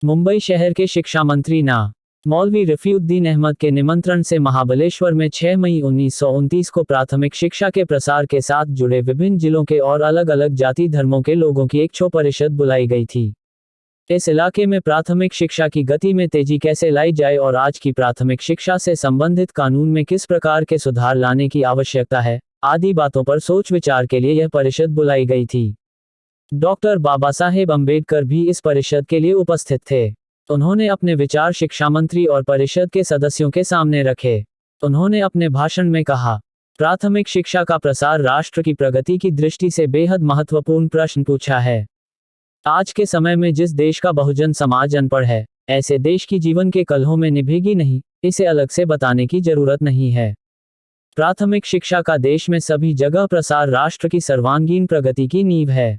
मुंबई शहर के शिक्षा मंत्री ना. मौलवी रफीउद्दीन अहमद के निमंत्रण से महाबलेश्वर में 6 मई 1929 को प्राथमिक शिक्षा के प्रसार के साथ जुड़े विभिन्न जिलों के और अलग अलग जाति धर्मों के लोगों की एक छो परिषद बुलाई गई थी. इस इलाके में प्राथमिक शिक्षा की गति में तेजी कैसे लाई जाए और आज की प्राथमिक शिक्षा से संबंधित कानून में किस प्रकार के सुधार लाने की आवश्यकता है, आदि बातों पर सोच विचार के लिए यह परिषद बुलाई गई थी. डॉक्टर बाबा साहेब अम्बेडकर भी इस परिषद के लिए उपस्थित थे. उन्होंने अपने विचार शिक्षा मंत्री और परिषद के सदस्यों के सामने रखे. उन्होंने अपने भाषण में कहा, प्राथमिक शिक्षा का प्रसार राष्ट्र की प्रगति की दृष्टि से बेहद महत्वपूर्ण प्रश्न पूछा है. आज के समय में जिस देश का बहुजन समाज अनपढ़ है, ऐसे देश की जीवन के कलहों में निभेगी नहीं, इसे अलग से बताने की जरूरत नहीं है. प्राथमिक शिक्षा का देश में सभी जगह प्रसार राष्ट्र की सर्वांगीण प्रगति की नींव है.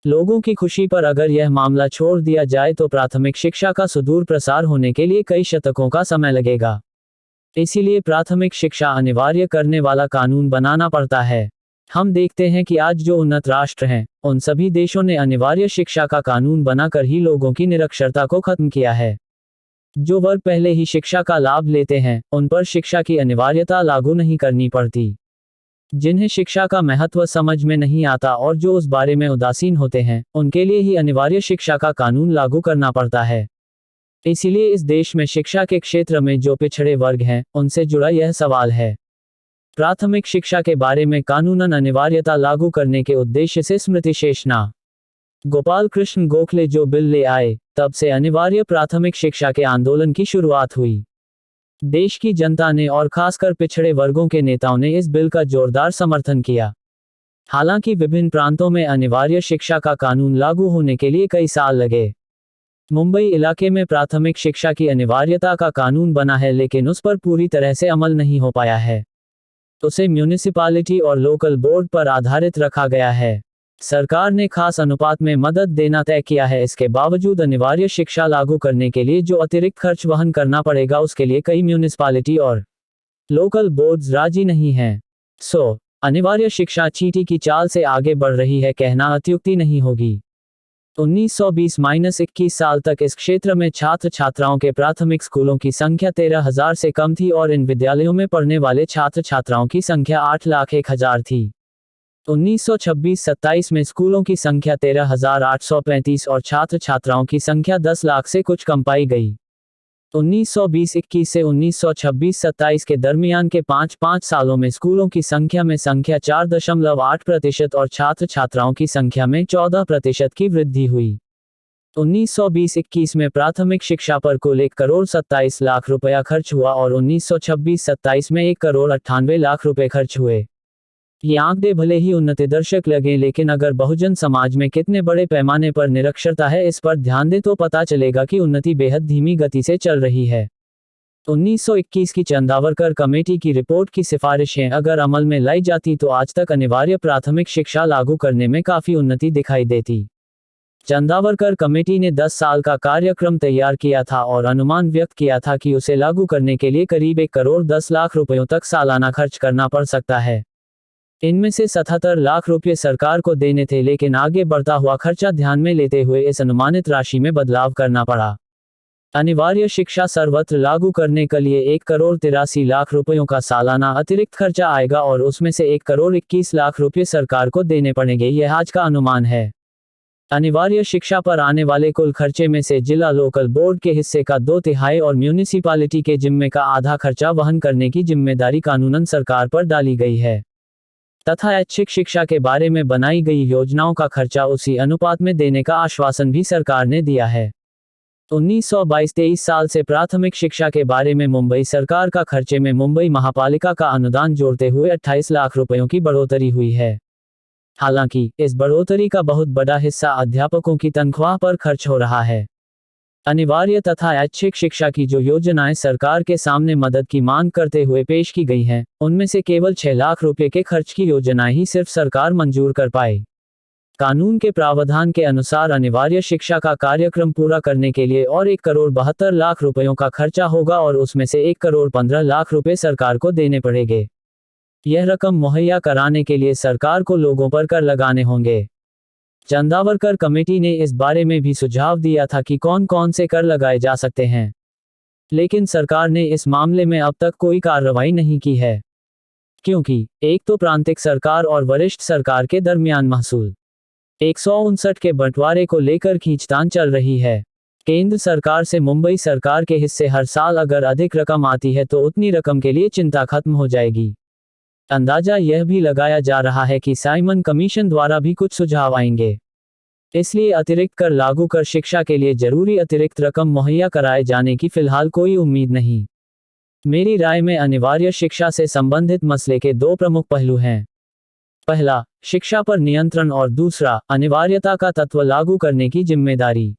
लोगों की खुशी पर अगर यह मामला छोड़ दिया जाए तो प्राथमिक शिक्षा का सुदूर प्रसार होने के लिए कई शतकों का समय लगेगा. इसीलिए प्राथमिक शिक्षा अनिवार्य करने वाला कानून बनाना पड़ता है. हम देखते हैं कि आज जो उन्नत राष्ट्र हैं, उन सभी देशों ने अनिवार्य शिक्षा का कानून बनाकर ही लोगों की निरक्षरता को खत्म किया है. जो वर्ग पहले ही शिक्षा का लाभ लेते हैं, उन पर शिक्षा की अनिवार्यता लागू नहीं करनी पड़ती. जिन्हें शिक्षा का महत्व समझ में नहीं आता और जो उस बारे में उदासीन होते हैं, उनके लिए ही अनिवार्य शिक्षा का कानून लागू करना पड़ता है. इसीलिए इस देश में शिक्षा के क्षेत्र में जो पिछड़े वर्ग हैं, उनसे जुड़ा यह सवाल है. प्राथमिक शिक्षा के बारे में कानूनन अनिवार्यता लागू करने के उद्देश्य से स्मृति शेष ना. गोपाल कृष्ण गोखले जो बिल ले आए, तब से अनिवार्य प्राथमिक शिक्षा के आंदोलन की शुरुआत हुई. देश की जनता ने और खासकर पिछड़े वर्गों के नेताओं ने इस बिल का जोरदार समर्थन किया. हालांकि विभिन्न प्रांतों में अनिवार्य शिक्षा का कानून लागू होने के लिए कई साल लगे. मुंबई इलाके में प्राथमिक शिक्षा की अनिवार्यता का कानून बना है, लेकिन उस पर पूरी तरह से अमल नहीं हो पाया है. उसे म्यूनिसिपैलिटी और लोकल बोर्ड पर आधारित रखा गया है. सरकार ने खास अनुपात में मदद देना तय किया है. इसके बावजूद अनिवार्य शिक्षा लागू करने के लिए जो अतिरिक्त खर्च वहन करना पड़ेगा, उसके लिए कई म्यूनिसिपैलिटी और लोकल बोर्ड्स राजी नहीं हैं. अनिवार्य शिक्षा चींटी की चाल से आगे बढ़ रही है कहना अत्युक्ति नहीं होगी. 1920-21 साल तक इस क्षेत्र में छात्र छात्राओं के प्राथमिक स्कूलों की संख्या 13,000 से कम थी और इन विद्यालयों में पढ़ने वाले छात्र छात्राओं की संख्या 8,01,000 थी. 1926-27 में स्कूलों की संख्या 13,835 और छात्र छात्राओं की संख्या 10 लाख से कुछ कम पाई गई. 1920-21 से 1926-27 के दरमियान के 5 सालों में स्कूलों की संख्या में 4.8% और छात्र छात्राओं की संख्या में 14% की वृद्धि हुई. 1920-21 में प्राथमिक शिक्षा पर कुल 1,27,00,000 रुपया खर्च हुआ और 1926-27 में 1,98,00,000 रुपए खर्च हुए. ये आंकड़े भले ही उन्नतिदर्शक लगे, लेकिन अगर बहुजन समाज में कितने बड़े पैमाने पर निरक्षरता है, इस पर ध्यान दें तो पता चलेगा कि उन्नति बेहद धीमी गति से चल रही है. 1921 की चंदावरकर कमेटी की रिपोर्ट की सिफारिशें अगर अमल में लाई जाती तो आज तक अनिवार्य प्राथमिक शिक्षा लागू करने में काफी उन्नति दिखाई देती. चंदावरकर कमेटी ने 10 साल का कार्यक्रम तैयार किया था और अनुमान व्यक्त किया था कि उसे लागू करने के लिए करीब 1,10,00,000 रुपयों तक सालाना खर्च करना पड़ सकता है. इनमें से 77 लाख रुपये सरकार को देने थे, लेकिन आगे बढ़ता हुआ खर्चा ध्यान में लेते हुए इस अनुमानित राशि में बदलाव करना पड़ा. अनिवार्य शिक्षा सर्वत्र लागू करने के लिए 1,83,00,000 रुपयों का सालाना अतिरिक्त खर्चा आएगा और उसमें से 1,21,00,000 रुपये सरकार को देने पड़ेंगे. यह आज का अनुमान है. अनिवार्य शिक्षा पर आने वाले कुल खर्चे में से जिला लोकल बोर्ड के हिस्से का 2/3 और म्यूनिसिपैलिटी के जिम्मे का आधा खर्चा वहन करने की जिम्मेदारी कानूनन सरकार पर डाली गई है तथा ऐच्छिक शिक्षा के बारे में बनाई गई योजनाओं का खर्चा उसी अनुपात में देने का आश्वासन भी सरकार ने दिया है. 1922-23 साल से प्राथमिक शिक्षा के बारे में मुंबई सरकार का खर्चे में मुंबई महापालिका का अनुदान जोड़ते हुए 28 लाख रुपयों की बढ़ोतरी हुई है. हालांकि इस बढ़ोतरी का बहुत बड़ा हिस्सा अध्यापकों की तनख्वाह पर खर्च हो रहा है. अनिवार्य तथा ऐच्छिक शिक्षा की जो योजनाएं सरकार के सामने मदद की मांग करते हुए पेश की गई हैं, उनमें से केवल 6 लाख रुपए के खर्च की योजनाएं ही सिर्फ सरकार मंजूर कर पाई. कानून के प्रावधान के अनुसार अनिवार्य शिक्षा का कार्यक्रम पूरा करने के लिए और 1,72,00,000 रुपयों का खर्चा होगा और उसमें से 1,15,00,000 रुपए सरकार को देने पड़ेंगे. यह रकम मुहैया कराने के लिए सरकार को लोगों पर कर लगाने होंगे. चंदावरकर कमेटी ने इस बारे में भी सुझाव दिया था कि कौन कौन से कर लगाए जा सकते हैं, लेकिन सरकार ने इस मामले में अब तक कोई कार्रवाई नहीं की है, क्योंकि एक तो प्रांतिक सरकार और वरिष्ठ सरकार के दरमियान महसूल 159 के बंटवारे को लेकर खींचतान चल रही है। केंद्र सरकार से मुंबई सरकार के हिस्से हर साल अगर अधिक रकम आती है तो उतनी रकम के लिए चिंता खत्म हो जाएगी। अंदाजा यह भी लगाया जा रहा है कि साइमन कमीशन द्वारा भी कुछ सुझाव आएंगे, इसलिए अतिरिक्त कर लागू कर शिक्षा के लिए जरूरी अतिरिक्त रकम मुहैया कराए जाने की फिलहाल कोई उम्मीद नहीं। मेरी राय में अनिवार्य शिक्षा से संबंधित मसले के दो प्रमुख पहलू हैं। पहला, शिक्षा पर नियंत्रण और दूसरा, अनिवार्यता का तत्व लागू करने की जिम्मेदारी।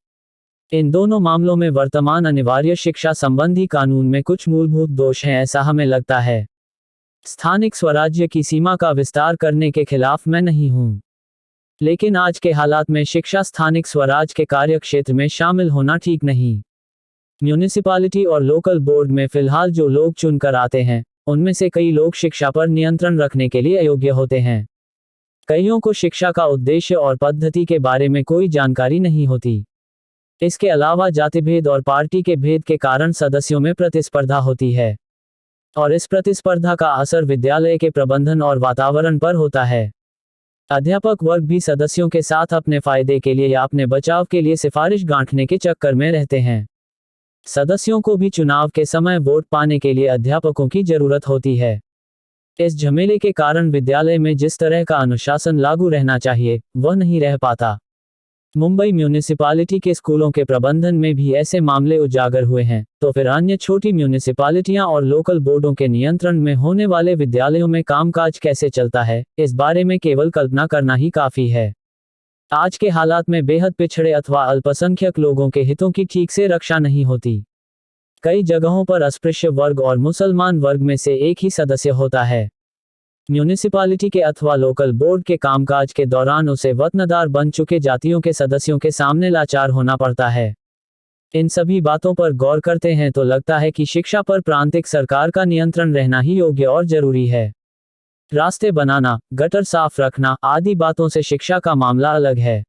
इन दोनों मामलों में वर्तमान अनिवार्य शिक्षा संबंधी कानून में कुछ मूलभूत दोष हैं, ऐसा हमें लगता है। स्थानिक स्वराज्य की सीमा का विस्तार करने के खिलाफ मैं नहीं हूं, लेकिन आज के हालात में शिक्षा स्थानिक स्वराज के कार्यक्षेत्र में शामिल होना ठीक नहीं। म्यूनिसिपैलिटी और लोकल बोर्ड में फिलहाल जो लोग चुनकर आते हैं, उनमें से कई लोग शिक्षा पर नियंत्रण रखने के लिए अयोग्य होते हैं। कईयों को शिक्षा का उद्देश्य और पद्धति के बारे में कोई जानकारी नहीं होती। इसके अलावा जातिभेद और पार्टी के भेद के कारण सदस्यों में प्रतिस्पर्धा होती है, और इस प्रतिस्पर्धा का असर विद्यालय के प्रबंधन और वातावरण पर होता है। अध्यापक वर्ग भी सदस्यों के साथ अपने फायदे के लिए या अपने बचाव के लिए सिफारिश गांठने के चक्कर में रहते हैं। सदस्यों को भी चुनाव के समय वोट पाने के लिए अध्यापकों की जरूरत होती है। इस झमेले के कारण विद्यालय में जिस तरह का अनुशासन लागू रहना चाहिए, वह नहीं रह पाता। मुंबई म्यूनिसिपैलिटी के स्कूलों के प्रबंधन में भी ऐसे मामले उजागर हुए हैं, तो फिर अन्य छोटी म्यूनिसिपैलिटियां और लोकल बोर्डों के नियंत्रण में होने वाले विद्यालयों में कामकाज कैसे चलता है, इस बारे में केवल कल्पना करना ही काफी है। आज के हालात में बेहद पिछड़े अथवा अल्पसंख्यक लोगों के हितों की ठीक से रक्षा नहीं होती। कई जगहों पर अस्पृश्य वर्ग और मुसलमान वर्ग में से एक ही सदस्य होता है। म्यूनिसिपैलिटी के अथवा लोकल बोर्ड के कामकाज के दौरान उसे वतनदार बन चुके जातियों के सदस्यों के सामने लाचार होना पड़ता है। इन सभी बातों पर गौर करते हैं तो लगता है कि शिक्षा पर प्रांतिक सरकार का नियंत्रण रहना ही योग्य और जरूरी है। रास्ते बनाना, गटर साफ रखना आदि बातों से शिक्षा का मामला अलग है।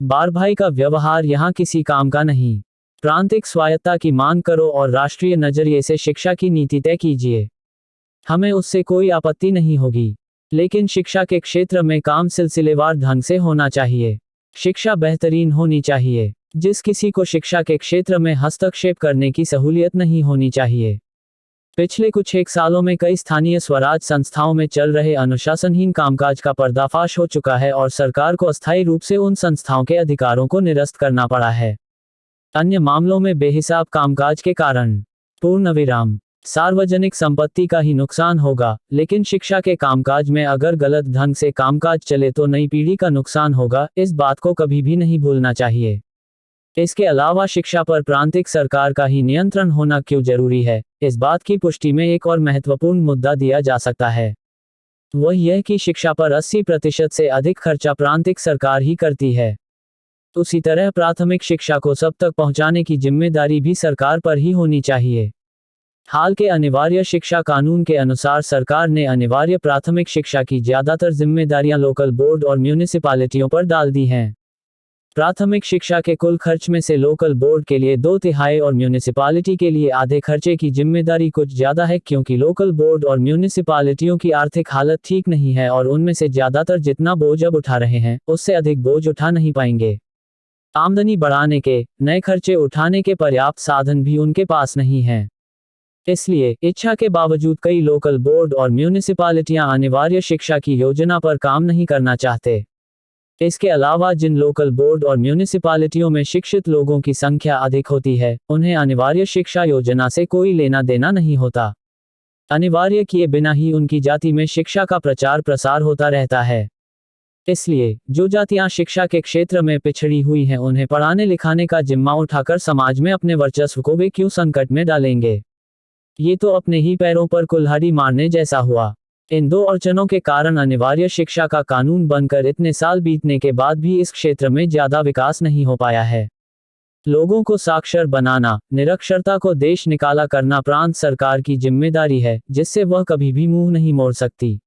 बार भाई का व्यवहार यहाँ किसी काम का नहीं। प्रांतिक स्वायत्तता की मांग करो और राष्ट्रीय नजरिए से शिक्षा की नीति तय कीजिए, हमें उससे कोई आपत्ति नहीं होगी। लेकिन शिक्षा के क्षेत्र में काम सिलसिलेवार ढंग से होना चाहिए। शिक्षा बेहतरीन होनी चाहिए। जिस किसी को शिक्षा के क्षेत्र में हस्तक्षेप करने की सहूलियत नहीं होनी चाहिए। पिछले कुछ एक सालों में कई स्थानीय स्वराज संस्थाओं में चल रहे अनुशासनहीन कामकाज का पर्दाफाश हो चुका है और सरकार को अस्थायी रूप से उन संस्थाओं के अधिकारों को निरस्त करना पड़ा है। अन्य मामलों में बेहिसाब कामकाज के कारण पूर्णविराम सार्वजनिक संपत्ति का ही नुकसान होगा, लेकिन शिक्षा के कामकाज में अगर गलत ढंग से कामकाज चले तो नई पीढ़ी का नुकसान होगा। इस बात को कभी भी नहीं भूलना चाहिए। इसके अलावा शिक्षा पर प्रांतिक सरकार का ही नियंत्रण होना क्यों जरूरी है, इस बात की पुष्टि में एक और महत्वपूर्ण मुद्दा दिया जा सकता है। वह यह कि शिक्षा पर 80% से अधिक खर्चा प्रांतिक सरकार ही करती है। उसी तरह प्राथमिक शिक्षा को सब तक पहुंचाने की जिम्मेदारी भी सरकार पर ही होनी चाहिए। हाल के अनिवार्य शिक्षा कानून के अनुसार सरकार ने अनिवार्य प्राथमिक शिक्षा की ज्यादातर जिम्मेदारियां लोकल बोर्ड और म्यूनिसिपैलिटियों पर डाल दी हैं। प्राथमिक शिक्षा के कुल खर्च में से लोकल बोर्ड के लिए 2/3 और म्यूनिसिपैलिटी के लिए आधे खर्चे की जिम्मेदारी कुछ ज्यादा है, क्योंकि लोकल बोर्ड और म्यूनिसिपैलिटियों की आर्थिक हालत ठीक नहीं है और उनमें से ज्यादातर जितना बोझ अब उठा रहे हैं, उससे अधिक बोझ उठा नहीं पाएंगे। आमदनी बढ़ाने के, नए खर्चे उठाने के पर्याप्त साधन भी उनके पास नहीं हैं। इसलिए इच्छा के बावजूद कई लोकल बोर्ड और म्यूनिसिपैलिटियां अनिवार्य शिक्षा की योजना पर काम नहीं करना चाहते। इसके अलावा जिन लोकल बोर्ड और म्यूनिसिपैलिटियों में शिक्षित लोगों की संख्या अधिक होती है, उन्हें अनिवार्य शिक्षा योजना से कोई लेना देना नहीं होता। अनिवार्य किए बिना ही उनकी जाति में शिक्षा का प्रचार प्रसार होता रहता है। इसलिए जो जातियां शिक्षा के क्षेत्र में पिछड़ी हुई हैं, उन्हें पढ़ाने लिखाने का जिम्मा उठाकर समाज में अपने वर्चस्व को वे क्यों संकट में डालेंगे। ये तो अपने ही पैरों पर कुल्हाड़ी मारने जैसा हुआ। इन दो अड़चनों के कारण अनिवार्य शिक्षा का कानून बनकर इतने साल बीतने के बाद भी इस क्षेत्र में ज्यादा विकास नहीं हो पाया है। लोगों को साक्षर बनाना, निरक्षरता को देश निकाला करना प्रांत सरकार की जिम्मेदारी है, जिससे वह कभी भी मुंह नहीं मोड़ सकती।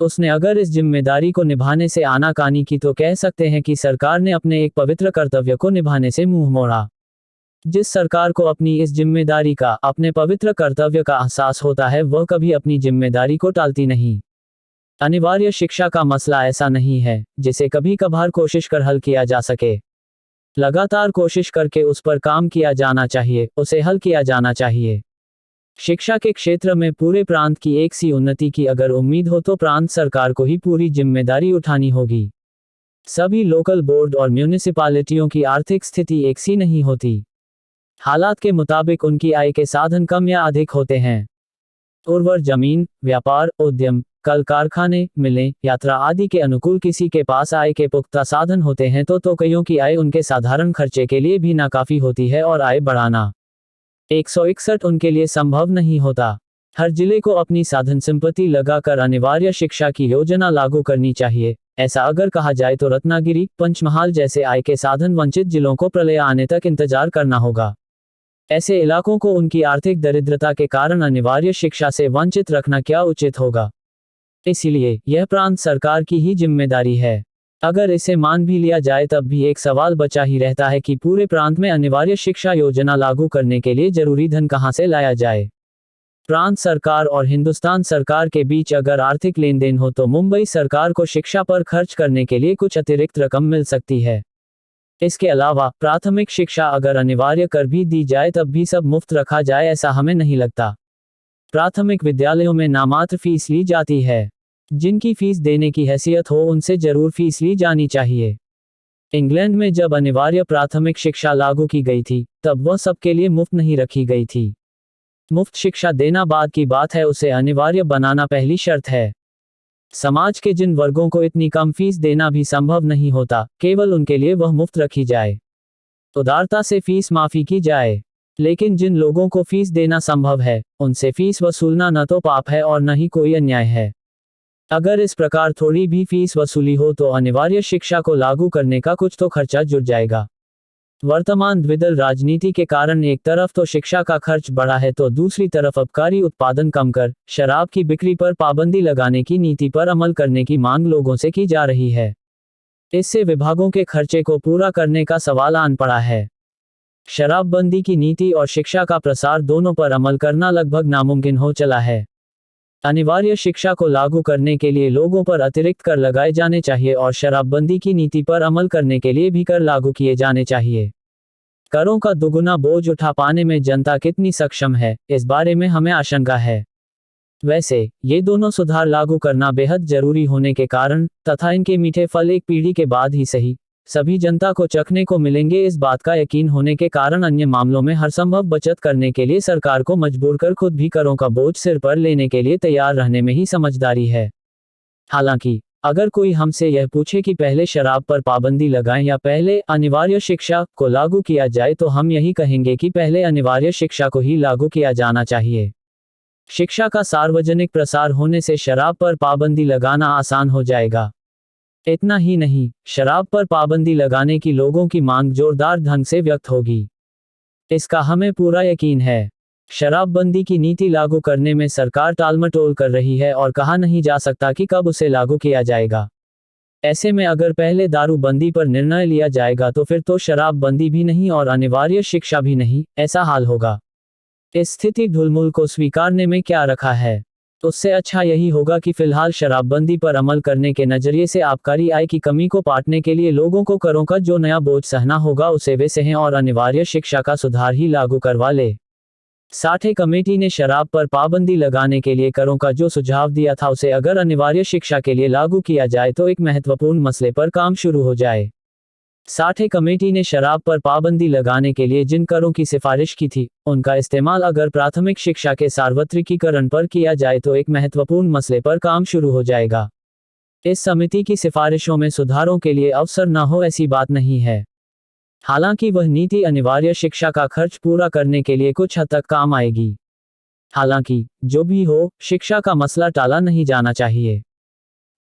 उसने अगर इस जिम्मेदारी को निभाने से आनाकानी की तो कह सकते हैं कि सरकार ने अपने एक पवित्र कर्तव्य को निभाने से मुंह मोड़ा। जिस सरकार को अपनी इस जिम्मेदारी का, अपने पवित्र कर्तव्य का एहसास होता है, वह कभी अपनी जिम्मेदारी को टालती नहीं। अनिवार्य शिक्षा का मसला ऐसा नहीं है जिसे कभी कभार कोशिश कर हल किया जा सके। लगातार कोशिश करके उस पर काम किया जाना चाहिए, उसे हल किया जाना चाहिए। शिक्षा के क्षेत्र में पूरे प्रांत की एक सी उन्नति की अगर उम्मीद हो तो प्रांत सरकार को ही पूरी जिम्मेदारी उठानी होगी। सभी लोकल बोर्ड और म्यूनिसिपालिटियों की आर्थिक स्थिति एक सी नहीं होती। हालात के मुताबिक उनकी आय के साधन कम या अधिक होते हैं। उर्वर जमीन, व्यापार, उद्यम, कल कारखाने, मिलें, यात्रा आदि के अनुकूल किसी के पास आय के पुख्ता साधन होते हैं तो कईयों की आय उनके साधारण खर्चे के लिए भी नाकाफी होती है और आय बढ़ाना 161 उनके लिए संभव नहीं होता। हर जिले को अपनी साधन संपत्ति लगाकर अनिवार्य शिक्षा की योजना लागू करनी चाहिए। ऐसा अगर कहा जाए तो रत्नागिरी, पंचमहाल जैसे आय के साधन वंचित जिलों को प्रलय आने तक इंतजार करना होगा। ऐसे इलाकों को उनकी आर्थिक दरिद्रता के कारण अनिवार्य शिक्षा से वंचित रखना क्या उचित होगा। इसलिए यह प्रांत सरकार की ही जिम्मेदारी है। अगर इसे मान भी लिया जाए तब भी एक सवाल बचा ही रहता है कि पूरे प्रांत में अनिवार्य शिक्षा योजना लागू करने के लिए जरूरी धन कहां से लाया जाए। प्रांत सरकार और हिंदुस्तान सरकार के बीच अगर आर्थिक लेन देन हो तो मुंबई सरकार को शिक्षा पर खर्च करने के लिए कुछ अतिरिक्त रकम मिल सकती है। इसके अलावा प्राथमिक शिक्षा अगर अनिवार्य कर भी दी जाए तब भी सब मुफ्त रखा जाए ऐसा हमें नहीं लगता। प्राथमिक विद्यालयों में नामात्र फीस ली जाती है। जिनकी फीस देने की हैसियत हो उनसे जरूर फीस ली जानी चाहिए। इंग्लैंड में जब अनिवार्य प्राथमिक शिक्षा लागू की गई थी तब वह सबके लिए मुफ्त नहीं रखी गई थी। मुफ्त शिक्षा देना बाद की बात है, उसे अनिवार्य बनाना पहली शर्त है। समाज के जिन वर्गों को इतनी कम फीस देना भी संभव नहीं होता, केवल उनके लिए वह मुफ्त रखी जाए, उदारता से फीस माफी की जाए। लेकिन जिन लोगों को फीस देना संभव है उनसे फीस वसूलना न तो पाप है और न ही कोई अन्याय है। अगर इस प्रकार थोड़ी भी फीस वसूली हो तो अनिवार्य शिक्षा को लागू करने का कुछ तो खर्चा जुट जाएगा। वर्तमान द्विदल राजनीति के कारण एक तरफ तो शिक्षा का खर्च बढ़ा है तो दूसरी तरफ आबकारी उत्पादन कम कर शराब की बिक्री पर पाबंदी लगाने की नीति पर अमल करने की मांग लोगों से की जा रही है। इससे विभागों के खर्चे को पूरा करने का सवाल आन पड़ा है। शराबबंदी की नीति और शिक्षा का प्रसार दोनों पर अमल करना लगभग नामुमकिन हो चला है। अनिवार्य शिक्षा को लागू करने के लिए लोगों पर अतिरिक्त कर लगाए जाने चाहिए और शराबबंदी की नीति पर अमल करने के लिए भी कर लागू किए जाने चाहिए। करों का दुगुना बोझ उठा पाने में जनता कितनी सक्षम है, इस बारे में हमें आशंका है। वैसे ये दोनों सुधार लागू करना बेहद जरूरी होने के कारण तथा इनके मीठे फल एक पीढ़ी के बाद ही सही सभी जनता को चखने को मिलेंगे, इस बात का यकीन होने के कारण अन्य मामलों में हर संभव बचत करने के लिए सरकार को मजबूर कर खुद भी करों का बोझ सिर पर लेने के लिए तैयार रहने में ही समझदारी है। हालांकि अगर कोई हमसे यह पूछे कि पहले शराब पर पाबंदी लगाएं या पहले अनिवार्य शिक्षा को लागू किया जाए तो हम यही कहेंगे कि पहले अनिवार्य शिक्षा को ही लागू किया जाना चाहिए। शिक्षा का सार्वजनिक प्रसार होने से शराब पर पाबंदी लगाना आसान हो जाएगा। इतना ही नहीं, शराब पर पाबंदी लगाने की लोगों की मांग जोरदार ढंग से व्यक्त होगी। इसका हमें पूरा यकीन है। शराबबंदी की नीति लागू करने में सरकार टालमटोल कर रही है और कहा नहीं जा सकता कि कब उसे लागू किया जाएगा। ऐसे में अगर पहले दारूबंदी पर निर्णय लिया जाएगा तो फिर तो शराबबंदी भी नहीं और अनिवार्य शिक्षा भी नहीं, ऐसा हाल होगा। इस स्थिति ढुलमुल को स्वीकारने में क्या रखा है। उससे अच्छा यही होगा कि फिलहाल शराबबंदी पर अमल करने के नजरिए से आबकारी आय की कमी को पाटने के लिए लोगों को करों का जो नया बोझ सहना होगा उसे वे सहें और अनिवार्य शिक्षा का सुधार ही लागू करवा ले। साठे कमेटी ने शराब पर पाबंदी लगाने के लिए करों का जो सुझाव दिया था उसे अगर अनिवार्य शिक्षा के लिए लागू किया जाए तो एक महत्वपूर्ण मसले पर काम शुरू हो जाए। साठे कमेटी ने शराब पर पाबंदी लगाने के लिए जिन करों की सिफारिश की थी उनका इस्तेमाल अगर प्राथमिक शिक्षा के सार्वत्रिकीकरण पर किया जाए तो एक महत्वपूर्ण मसले पर काम शुरू हो जाएगा। इस समिति की सिफारिशों में सुधारों के लिए अवसर न हो ऐसी बात नहीं है। हालांकि वह नीति अनिवार्य शिक्षा का खर्च पूरा करने के लिए कुछ हद तक काम आएगी। हालांकि जो भी हो, शिक्षा का मसला टाला नहीं जाना चाहिए।